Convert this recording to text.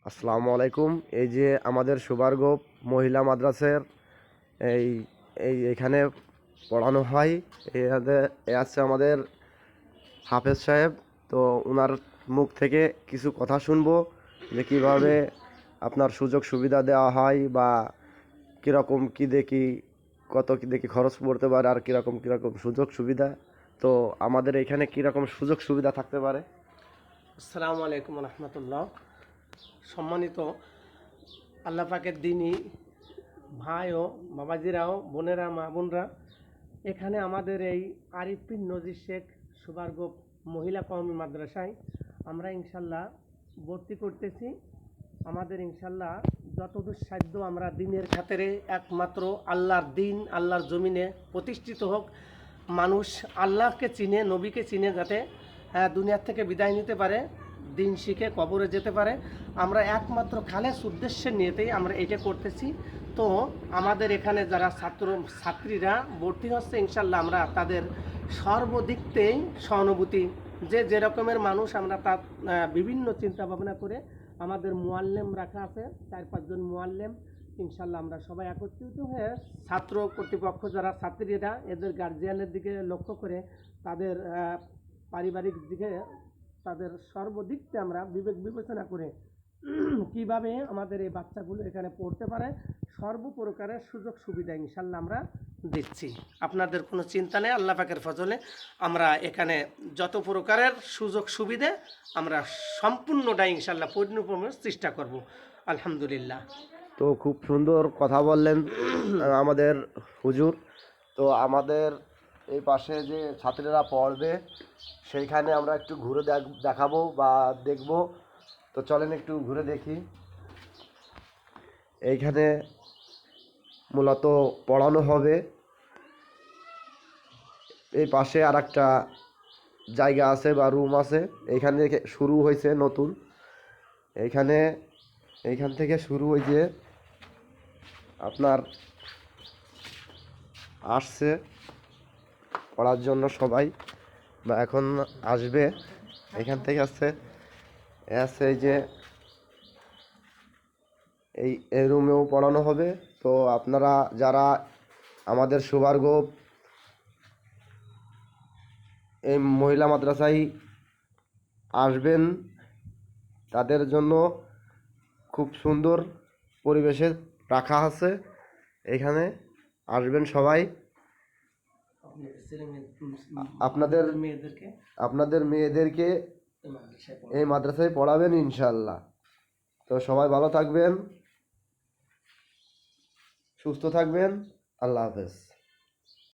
আসসালামু আলাইকুম। এই যে আমাদের সুবারগোপ মহিলা মাদ্রাসার এই এখানে পড়ানো হয়। এ আছে আমাদের হাফেজ সাহেব। তো ওনার মুখ থেকে কিছু কথা শুনবো যে কীভাবে আপনার সুযোগ সুবিধা দেওয়া হয়, বা কীরকম কী দেখি, কত কী দেখি খরচ পড়তে পারে, আর কীরকম কীরকম সুযোগ সুবিধা। তো আমাদের এখানে কীরকম সুযোগ সুবিধা থাকতে পারে। আসসালামু আলাইকুম রহমতুল্লাহ। সম্মানিত আল্লাহ পাকের দিনী ভাই ও বাবাজিরাও, বোনেরা, মা বোনরা, এখানে আমাদের এই আরিফ বিন নজির শেখ সুবারগোপ মহিলা কওমি মাদ্রাসায় আমরা ইনশাল্লাহ ভর্তি করতেছি। আমাদের ইনশাল্লাহ যতদূর সাধ্য আমরা দিনের খাতিরে একমাত্র আল্লাহর দিন আল্লাহর জমিনে প্রতিষ্ঠিত হোক, মানুষ আল্লাহকে চিনে, নবীকে চিনে, যাতে দুনিয়ার থেকে বিদায় নিতে পারে, দিন শিখে কবরে যেতে পারে। আমরা একমাত্র খালেস উদ্দেশ্যে নিয়েতেই আমরা এটা করতেছি। তো আমাদের এখানে যারা ছাত্রীরা ভর্তি হচ্ছে, ইনশাল্লাহ আমরা তাদের সর্বদিকতেই সহানুভূতি, যে যেরকমের মানুষ আমরা তার বিভিন্ন চিন্তা ভাবনা করে আমাদের মুআল্লিম রাখা আছে, 4-5 জন মুআল্লিম। ইনশাল্লাহ আমরা সবাই একত্রিত হয়ে ছাত্র কর্তৃপক্ষ, যারা ছাত্রীরা, এদের গার্জিয়ানের দিকে লক্ষ্য করে তাদের পারিবারিক দিকে, তাদের সর্বদিকতে আমরা বিবেক বিবেচনা করে কিভাবে আমাদের এই বাচ্চাগুলো এখানে পড়তে পারে সর্বপ্রকারের সুযোগ সুবিধা ইনশাল্লাহ আমরা দিচ্ছি। আপনাদের কোনো চিন্তা নেই, আল্লাহ পাকের ফজলে আমরা এখানে যত প্রকারের সুযোগ সুবিধা আমরা সম্পূর্ণটা ইনশাল্লাহ পরিপূর্ণ চেষ্টা করব। আলহামদুলিল্লাহ। তো খুব সুন্দর কথা বললেন আমাদের হুজুর। তো আমাদের এই পাশে যে ছাত্রীরা পড়বে সেইখানে আমরা একটু ঘুরে দেখাবো বা দেখব। তো চলেন একটু ঘুরে দেখি। এইখানে মূলত পড়ানো হবে। এই পাশে আর একটা জায়গা আছে বা রুম আছে, এইখান থেকে শুরু হয়েছে নতুন। এইখান থেকে শুরু হয়েছে, আপনার আসছে পড়ার জন্য সবাই, বা এখন আসবে। এখান থেকে আসছে এই যে এই রুমেও পড়ানো হবে। তো আপনারা যারা আমাদের সুবারগোপ এই মহিলা মাদ্রাসায় আসবেন, তাদের জন্য খুব সুন্দর পরিবেশে রাখা আছে। এখানে আসবেন সবাই, আপনাদের মেয়েদেরকে এই মাদ্রাসায় পড়াবেন ইনশাল্লাহ। তো সবাই ভালো থাকবেন, সুস্থ থাকবেন। আল্লাহ হাফেজ।